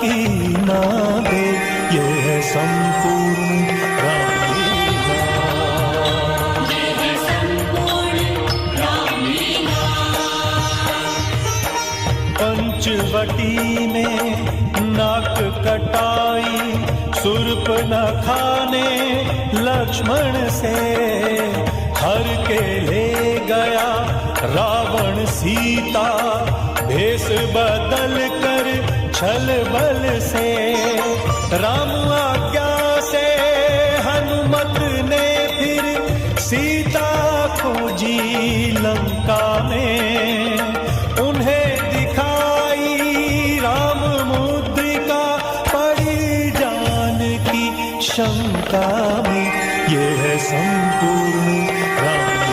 की ना दे, ये है संपूर्ण रामलीला। ये है संपूर्ण रामलीला। पंचवटी में नाक कटाई शूर्पणखा ने लक्ष्मण से, हर के ले गया रावण सीता, भेष बदल कर छल बल से। राम आज्ञा से हनुमत ने फिर सीता खोजी लंका में, उन्हें दिखाई राम मुद्रिका, पड़ी जानकी शंका में, ये है संपूर्ण राम।